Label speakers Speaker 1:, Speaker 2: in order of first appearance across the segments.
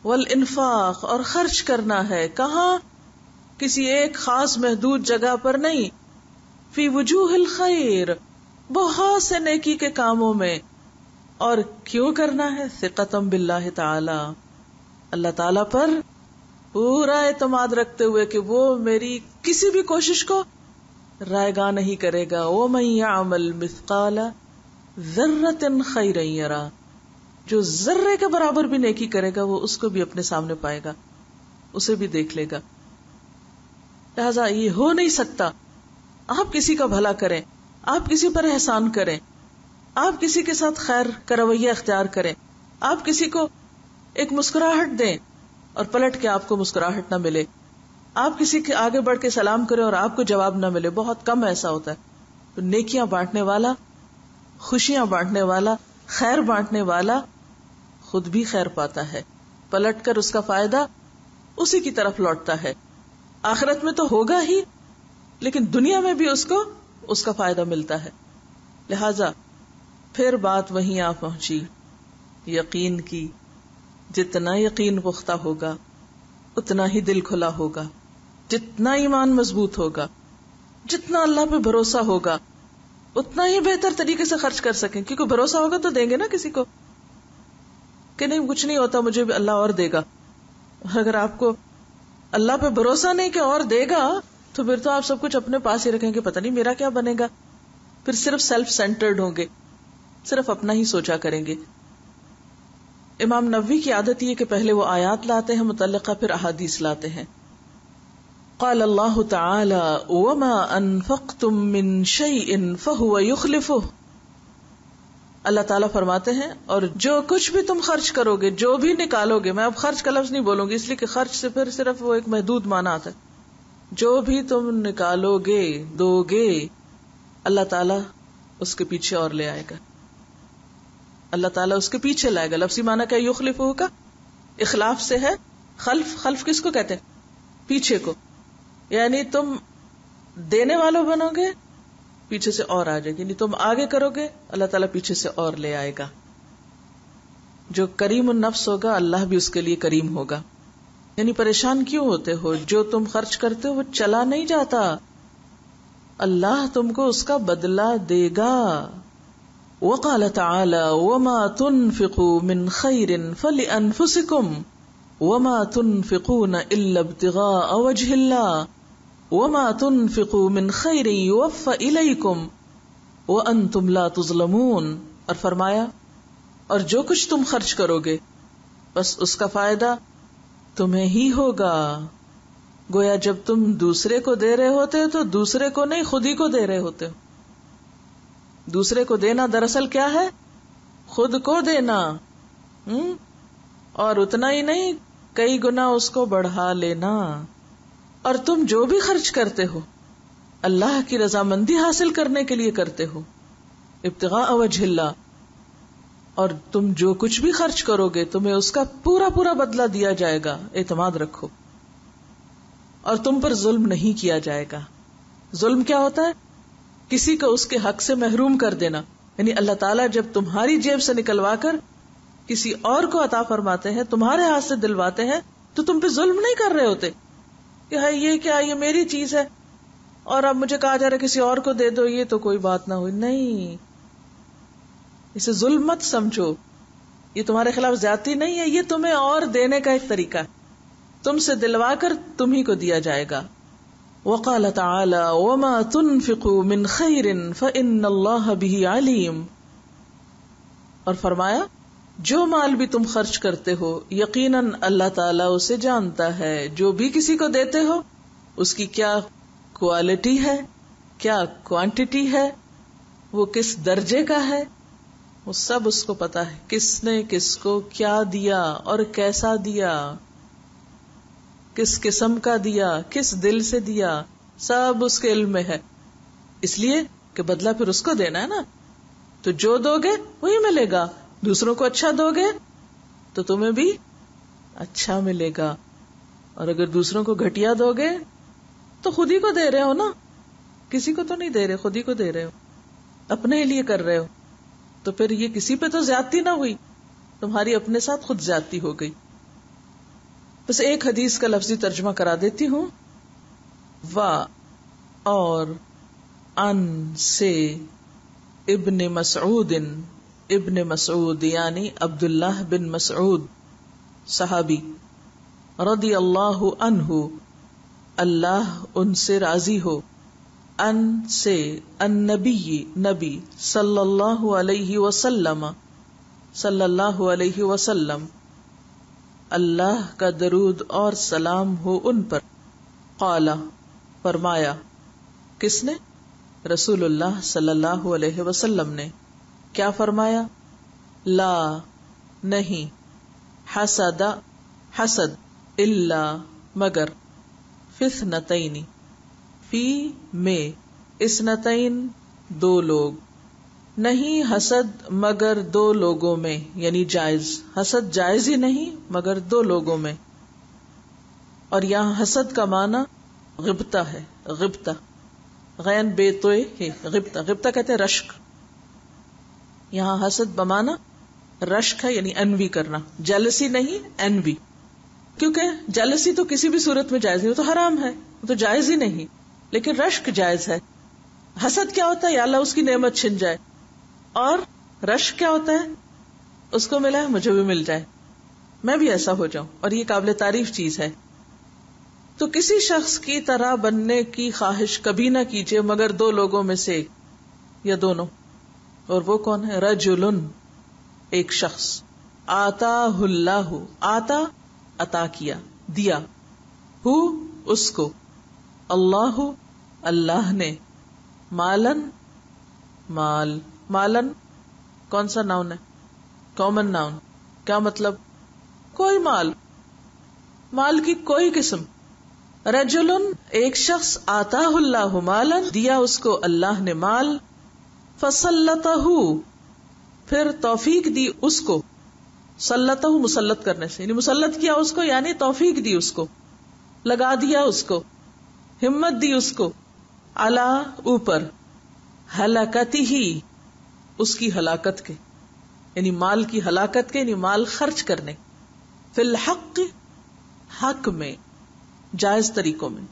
Speaker 1: والانفاق، اور خرچ کرنا ہے. کہاں؟ کسی ایک خاص محدود جگہ پر نہیں. فی وجوہ الخیر، بہت سے نیکی کے کاموں میں. اور کیوں کرنا ہے؟ ثقتم باللہ تعالی، اللہ تعالی پر پورا اعتماد رکھتے ہوئے کہ وہ میری کسی بھی کوشش کو رائے گاہ نہیں کرے گا. وَمَن يَعْمَلْ مِثْقَالَ ذَرَّةٍ خَيْرًا يَرَى، جو ذرے کے برابر بھی نیکی کرے گا وہ اس کو بھی اپنے سامنے پائے گا، اسے بھی دیکھ لے گا. لہذا یہ ہو نہیں سکتا آپ کسی کا بھلا کریں، آپ کسی پر احسان کریں، آپ کسی کے ساتھ خیر کا رویہ اختیار کریں، آپ کسی کو ایک مسکراہٹ دیں اور پلٹ کے آپ کو مسکراہٹ نہ ملے، آپ کسی کے آگے بڑھ کے سلام کریں اور آپ کو جواب نہ ملے. بہت کم ایسا ہوتا ہے. تو نیکیاں بانٹنے والا، خوشیاں بانٹنے والا، خیر بانٹنے والا خود بھی خیر پاتا ہے، پلٹ کر اس کا فائدہ اسی کی طرف لوٹتا ہے. آخرت میں تو ہوگا ہی، لیکن دنیا میں بھی اس کو اس کا فائدہ ملتا ہے. لہذا پھر بات وہیں آ پہنچی یقین کی. جتنا یقین پختہ ہوگا اتنا ہی دل کھلا ہوگا، جتنا ایمان مضبوط ہوگا، جتنا اللہ پہ بھروسہ ہوگا اتنا ہی بہتر طریقے سے خرچ کر سکیں. کیونکہ بھروسہ ہوگا تو دیں گے نا کسی کو، کہ نہیں کچھ نہیں ہوتا مجھے بھی اللہ اور دے گا. اگر آپ کو اللہ پہ بھروسہ نہیں کہ اور دے گا تو پھر تو آپ سب کچھ اپنے پاس ہی رکھیں گے، پتہ نہیں میرا کیا بنے گا. پھر صرف سیلف سینٹرڈ ہوں گے، صرف اپنا ہی سوچا کریں گے. امام نووی کی عادت یہ کہ پہلے وہ آیات لاتے ہیں متعلقہ، پھر احادیث لاتے ہیں. قال اللہ تعالی وما انفقتم من شیء فهو یخلفہ. اللہ تعالیٰ فرماتے ہیں اور جو کچھ بھی تم خرچ کرو گے، جو بھی نکالو گے، میں اب خرچ کا لفظ نہیں بولوں گی اس لیے کہ خرچ سے پھر صرف وہ ایک محدود معنی آتا ہے. جو بھی تم نکالو گے، دو گے، اللہ تعالیٰ اس کے پیچھے اور لے آئے گا. اللہ تعالیٰ اس کے پیچھے لائے گا. لفظی معنی کیا یخلفہ کا؟ اخلاف سے ہے. خلف، خلف کس کو کہتے ہیں؟ پیچھے کو. یعنی تم دینے والوں بنو گے، پیچھے سے اور آ جائے گی. یعنی تم آگے کرو گے، اللہ تعالیٰ پیچھے سے اور لے آئے گا. جو کریم النفس ہوگا اللہ بھی اس کے لیے کریم ہوگا. یعنی پریشان کیوں ہوتے ہو؟ جو تم خرچ کرتے ہو وہ چلا نہیں جاتا، اللہ تم کو اس کا بدلہ دے گا. وقال تعالی وما تنفقوا من خیر فلانفسکم وما تنفقون الا ابتغاء وجه اللہ وما تنفقوا من خیر یوفى الیکم وانتم لا تظلمون. اور فرمایا اور جو کچھ تم خرچ کرو گے بس اس کا فائدہ تمہیں ہی ہوگا. گویا جب تم دوسرے کو دے رہے ہوتے ہو تو دوسرے کو نہیں، خود ہی کو دے رہے ہوتے ہو. دوسرے کو دینا دراصل کیا ہے؟ خود کو دینا. اور اتنا ہی نہیں، کئی گنا اس کو بڑھا لینا. اور تم جو بھی خرچ کرتے ہو اللہ کی رضامندی حاصل کرنے کے لیے کرتے ہو، ابتغاء وجہ اللہ. اور تم جو کچھ بھی خرچ کرو گے تمہیں اس کا پورا پورا بدلہ دیا جائے گا. اعتماد رکھو. اور تم پر ظلم نہیں کیا جائے گا. ظلم کیا ہوتا ہے؟ کسی کو اس کے حق سے محروم کر دینا. یعنی اللہ تعالیٰ جب تمہاری جیب سے نکلوا کر کسی اور کو عطا فرماتے ہیں، تمہارے ہاتھ سے دلواتے ہیں، تو تم پہ ظلم نہیں کر رہے ہوتے کہ ہے یہ کیا، یہ میری چیز ہے اور اب مجھے کہا جا رہا ہے کسی اور کو دے دو، یہ تو کوئی بات نہ ہوئی. نہیں، اسے ظلم مت سمجھو. یہ تمہارے خلاف زیادتی نہیں ہے، یہ تمہیں اور دینے کا ایک طریقہ ہے. تم سے دلوا کر تم ہی کو دیا جائے گا. وقال تعالی وما تنفقوا من خیر فإن اللہ به علیم. اور فرمایا جو مال بھی تم خرچ کرتے ہو یقیناً اللہ تعالیٰ اسے جانتا ہے. جو بھی کسی کو دیتے ہو اس کی کیا کوالٹی ہے، کیا کوانٹٹی ہے، وہ کس درجے کا ہے، وہ سب اس کو پتا ہے. کس نے کس کو کیا دیا اور کیسا دیا، کس قسم کا دیا، کس دل سے دیا، سب اس کے علم میں ہے. اس لیے کہ بدلہ پھر اس کو دینا ہے نا. تو جو دو گے وہی ملے گا. دوسروں کو اچھا دو گے تو تمہیں بھی اچھا ملے گا. اور اگر دوسروں کو گھٹیا دو گے تو خود ہی کو دے رہے ہو نا، کسی کو تو نہیں دے رہے، خود ہی کو دے رہے ہو، اپنے ہی لیے کر رہے ہو. تو پھر یہ کسی پہ تو زیادتی نہ ہوئی، تمہاری اپنے ساتھ خود زیادتی ہو گئی. بس ایک حدیث کا لفظی ترجمہ کرا دیتی ہوں. اور ان سے ابن مسعود یعنی عبداللہ بن مسعود صحابی رضی اللہ عنہ اللہ ان سے راضی ہو، ان سے نبی صلی اللہ علیہ وسلم اللہ کا درود اور سلام ہو ان پر. قال فرمایا، کس نے؟ رسول اللہ صلی اللہ علیہ وسلم نے. کیا فرمایا؟ لا نہیں، حسد الا مگر، فی اثنتین فی میں، اثنتین دو لوگ، نہیں حسد مگر دو لوگوں میں، یعنی جائز، حسد جائز ہی نہیں مگر دو لوگوں میں. اور یہاں حسد کا معنی غبطہ ہے، غبطہ غین بے توئے ہے، غبطہ کہتے ہیں رشک. یہاں حسد بمانا رشک ہے، یعنی انوی کرنا، جیلسی نہیں انوی، کیونکہ جیلسی تو کسی بھی صورت میں جائز نہیں، وہ تو حرام ہے، وہ تو جائز ہی نہیں، لیکن رشک جائز ہے. حسد کیا ہوتا ہے؟ یا اللہ اس کی نعمت چھن جائے. اور رشک کیا ہوتا ہے؟ اس کو ملا ہے مجھے بھی مل جائے، میں بھی ایسا ہو جاؤں، اور یہ قابل تعریف چیز ہے. تو کسی شخص کی طرح بننے کی خواہش کبھی نہ کیجیے مگر دو لوگوں میں سے یا دونوں. اور وہ کون ہے؟ رجل ایک شخص، آتاہ اللہ، آتا عطا کیا، دیا، ہو اس کو، اللہ اللہ نے، مالن مالن کون سا ناؤن ہے؟ Common noun. کیا مطلب؟ کوئی مال کی کوئی قسم. رجلن ایک شخص، آتاہ اللہ مالن دیا اس کو اللہ نے مال، فسلطہ پھر توفیق دی اس کو، سلطہ مسلط کرنے سے، یعنی مسلط کیا اس کو، یعنی توفیق دی اس کو، لگا دیا اس کو، ہمت دی اس کو، علی اوپر، ہلاکتہ اس کی ہلاکت کے، یعنی مال کی ہلاکت کے، یعنی مال خرچ کرنے، فی الحق حق میں، جائز طریقوں میں.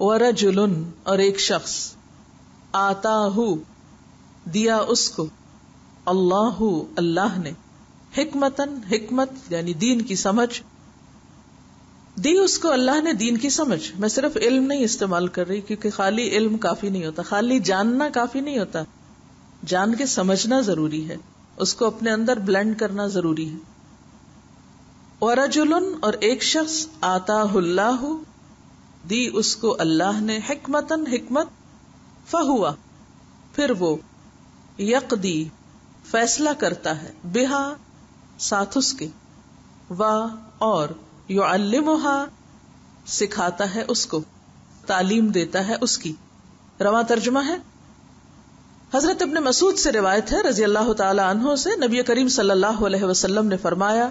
Speaker 1: ورجل اور ایک شخص، آتاہ دیا اس کو، اللہ اللہ نے، حکمتن حکمت یعنی دین کی سمجھ دی اس کو اللہ نے، دین کی سمجھ. میں صرف علم نہیں استعمال کر رہی، کیونکہ خالی علم کافی نہیں ہوتا، خالی جاننا کافی نہیں ہوتا، جان کے سمجھنا ضروری ہے، اس کو اپنے اندر بلینڈ کرنا ضروری ہے. ورجل اور ایک شخص، آتاہ اللہ دی اس کو اللہ نے، حکمتن حکمت، فہوا پھر وہ، یقضی فیصلہ کرتا ہے، بہا ساتھ اس کے، وا اور، یعلمہا سکھاتا ہے اس کو، تعلیم دیتا ہے اس کی. رواں ترجمہ ہے. حضرت ابن مسعود سے روایت ہے رضی اللہ تعالی عنہ سے، نبی کریم صلی اللہ علیہ وسلم نے فرمایا،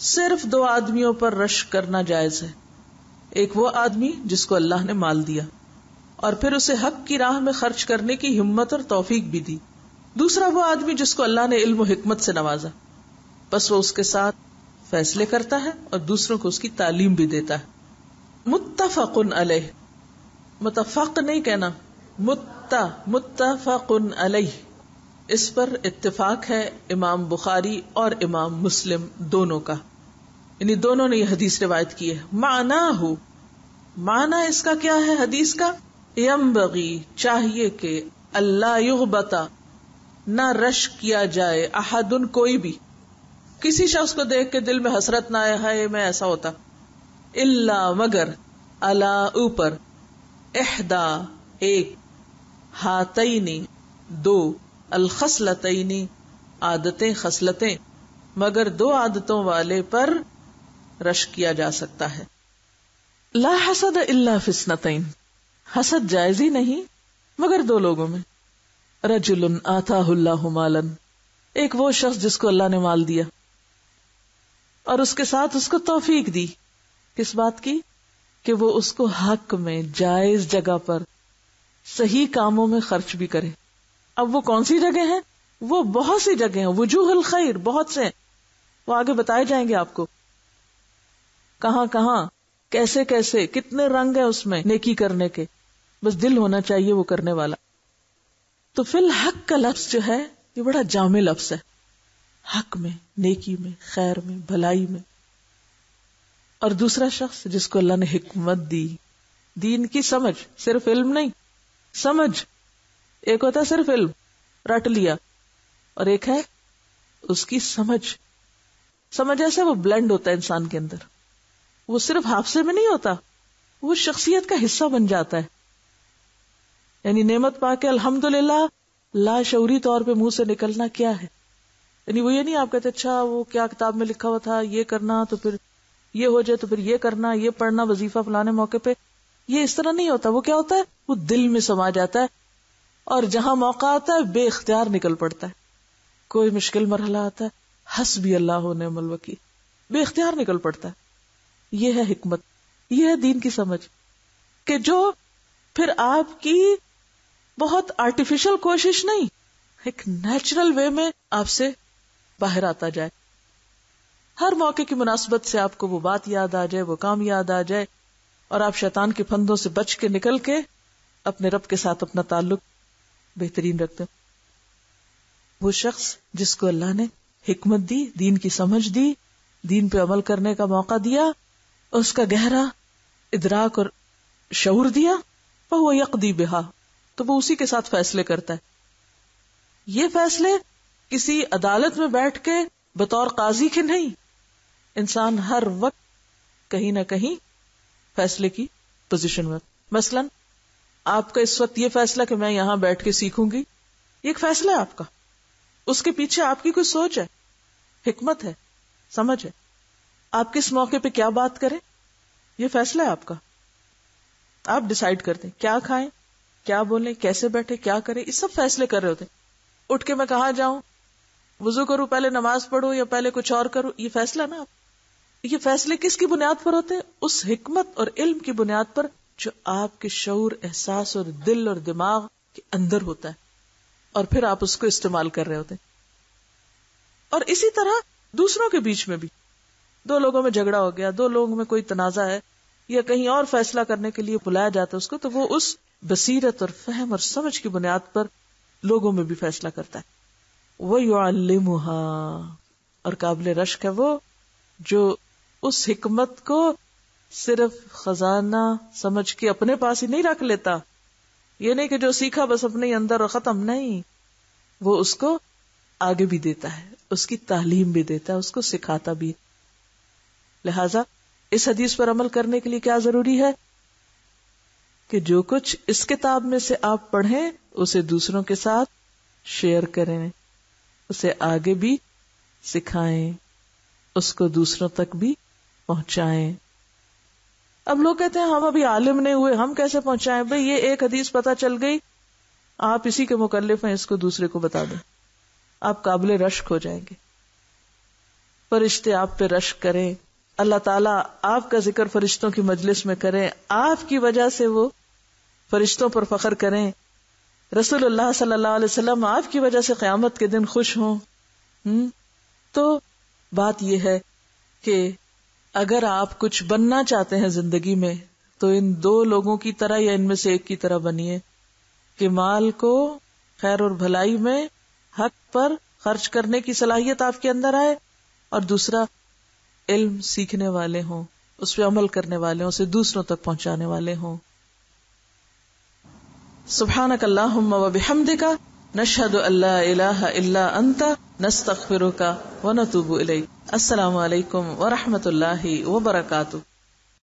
Speaker 1: صرف دو آدمیوں پر رشک کرنا جائز ہے. ایک وہ آدمی جس کو اللہ نے مال دیا اور پھر اسے حق کی راہ میں خرچ کرنے کی ہمت اور توفیق بھی دی. دوسرا وہ آدمی جس کو اللہ نے علم و حکمت سے نوازا، بس وہ اس کے ساتھ فیصلے کرتا ہے اور دوسروں کو اس کی تعلیم بھی دیتا ہے. متفق علیہ، متفق نہیں کہنا، متفق علیہ، اس پر اتفاق ہے امام بخاری اور امام مسلم دونوں کا، یعنی دونوں نے یہ حدیث روایت کی ہے. معنی اس کا کیا ہے حدیث کا؟ ینبغی چاہیے کہ اللہ یغبطا نہ رشک کیا جائے، احدن کوئی بھی، کسی شخص کو دیکھ کے دل میں حسرت نہ آئے ہائے میں ایسا ہوتا، الا مگر، الا اوپر، احدا ایک، ہاتینی دو، الخصلتینی عادتیں خصلتیں، مگر دو عادتوں والے پر رشک کیا جا سکتا ہے. لا حسد الا فی اثنتین، حسد جائز ہی نہیں مگر دو لوگوں میں. رجل آتاہ اللہ مالا، ایک وہ شخص جس کو اللہ نے مال دیا اور اس کے ساتھ اس کو توفیق دی، کس بات کی؟ کہ وہ اس کو حق میں، جائز جگہ پر، صحیح کاموں میں خرچ بھی کرے. اب وہ کون سی جگہ ہیں؟ وہ بہت سی جگہ ہیں، وجوہ الخیر بہت سے ہیں، وہ آگے بتائے جائیں گے آپ کو. کہاں کہاں کیسے کیسے کتنے رنگ ہیں اس میں نیکی کرنے کے، بس دل ہونا چاہیے وہ کرنے والا. تو فی الحق کا لفظ جو ہے یہ بڑا جامع لفظ ہے، حق میں، نیکی میں، خیر میں، بھلائی میں. اور دوسرا شخص جس کو اللہ نے حکمت دی، دین کی سمجھ، صرف علم نہیں، سمجھ. ایک ہوتا ہے صرف علم رٹ لیا، اور ایک ہے اس کی سمجھ. سمجھ ایسے وہ بلینڈ ہوتا ہے انسان کے اندر، وہ صرف حافظے میں نہیں ہوتا، وہ شخصیت کا حصہ بن جاتا ہے. یعنی نعمت پا کے الحمدللہ لا شعوری طور پہ منہ سے نکلنا کیا ہے. یعنی وہ یہ نہیں آپ کہتے اچھا وہ کیا کتاب میں لکھا ہوا تھا یہ کرنا تو پھر یہ ہو جائے تو پھر یہ کرنا، یہ پڑھنا وظیفہ فلانے موقع پہ، یہ اس طرح نہیں ہوتا. وہ کیا ہوتا ہے، وہ دل میں سما جاتا ہے، اور جہاں موقع آتا ہے بے اختیار نکل پڑتا ہے. کوئی مشکل مرحلہ آتا ہے حسبی اللہ و نعم الوکیل، بے اختیار نکل پڑتا ہے. یہ ہے حکمت، یہ ہے دین کی سمجھ، کہ جو پھر آپ کی بہت آرٹیفیشل کوشش نہیں، ایک نیچرل وے میں آپ سے باہر آتا جائے. ہر موقع کی مناسبت سے آپ کو وہ بات یاد آ جائے، وہ کام یاد آ جائے، اور آپ شیطان کے پھندوں سے بچ کے نکل کے اپنے رب کے ساتھ اپنا تعلق بہترین رکھتے. وہ شخص جس کو اللہ نے حکمت دی، دین کی سمجھ دی، دین پہ عمل کرنے کا موقع دیا، اس کا گہرا ادراک اور شعور دیا، فہو یقضی بہا، تو وہ اسی کے ساتھ فیصلے کرتا ہے. یہ فیصلے کسی عدالت میں بیٹھ کے بطور قاضی کے نہیں، انسان ہر وقت کہیں نہ کہیں فیصلے کی پوزیشن میں. مثلا آپ کا اس وقت یہ فیصلہ کہ میں یہاں بیٹھ کے سیکھوں گی، یہ ایک فیصلہ ہے آپ کا، اس کے پیچھے آپ کی کوئی سوچ ہے، حکمت ہے، سمجھ ہے. آپ کس موقع پہ کیا بات کریں، یہ فیصلہ ہے آپ کا. آپ ڈیسائیڈ کرتے ہیں کیا کھائیں، کیا بولیں، کیسے بیٹھے، کیا کریں، یہ سب فیصلے کر رہے ہوتے ہیں. اٹھ کے میں کہاں جاؤں، وضو کروں، پہلے نماز پڑھوں یا پہلے کچھ اور کروں، یہ فیصلہ نا. یہ فیصلے کس کی بنیاد پر ہوتے ہیں، اس حکمت اور علم کی بنیاد پر جو آپ کے شعور، احساس اور دل اور دماغ کے اندر ہوتا ہے، اور پھر آپ اس کو استعمال کر رہے ہوتے ہیں. اور اسی طرح دوسروں کے بیچ میں بھی، دو لوگوں میں جھگڑا ہو گیا، دو لوگوں میں کوئی تنازع ہے، یا کہیں اور فیصلہ کرنے کے لیے بلایا جاتا ہے اس کو، تو وہ اس بصیرت اور فہم اور سمجھ کی بنیاد پر لوگوں میں بھی فیصلہ کرتا ہے. وَيُعَلِّمُهَا، اور قابل رشک ہے وہ جو اس حکمت کو صرف خزانہ سمجھ کے اپنے پاس ہی نہیں رکھ لیتا. یہ نہیں کہ جو سیکھا بس اپنے ہی اندر اور ختم، نہیں، وہ اس کو آگے بھی دیتا ہے، اس کی تعلیم بھی دیتا ہے، اس کو سکھاتا بھی. لہذا اس حدیث پر عمل کرنے کے لیے کیا ضروری ہے کہ جو کچھ اس کتاب میں سے آپ پڑھیں اسے دوسروں کے ساتھ شیئر کریں، اسے آگے بھی سکھائیں، اس کو دوسروں تک بھی پہنچائیں. اب لوگ کہتے ہیں ہم ابھی عالم نہیں ہوئے، ہم کیسے پہنچائیں؟ بھئی یہ ایک حدیث پتہ چل گئی، آپ اسی کے مکلف ہیں، اس کو دوسرے کو بتا دیں، آپ قابل رشک ہو جائیں گے. فرشتے آپ پہ رشک کریں، اللہ تعالیٰ آپ کا ذکر فرشتوں کی مجلس میں کریں، آپ کی وجہ سے وہ فرشتوں پر فخر کریں، رسول اللہ صلی اللہ علیہ وسلم آپ کی وجہ سے قیامت کے دن خوش ہوں. تو بات یہ ہے کہ اگر آپ کچھ بننا چاہتے ہیں زندگی میں تو ان دو لوگوں کی طرح یا ان میں سے ایک کی طرح بنیے کہ مال کو خیر اور بھلائی میں حق پر خرچ کرنے کی صلاحیت آپ کے اندر آئے، اور دوسرا علم سیکھنے والے ہوں، اس پہ عمل کرنے والے ہوں، اسے دوسروں تک پہنچانے والے ہوں. سبحانک اللہم و بحمدک نشہد ان لا الہ الا انت نستغفرک و نتوب الیک. السلام علیکم ورحمۃ اللہ وبرکاتہ.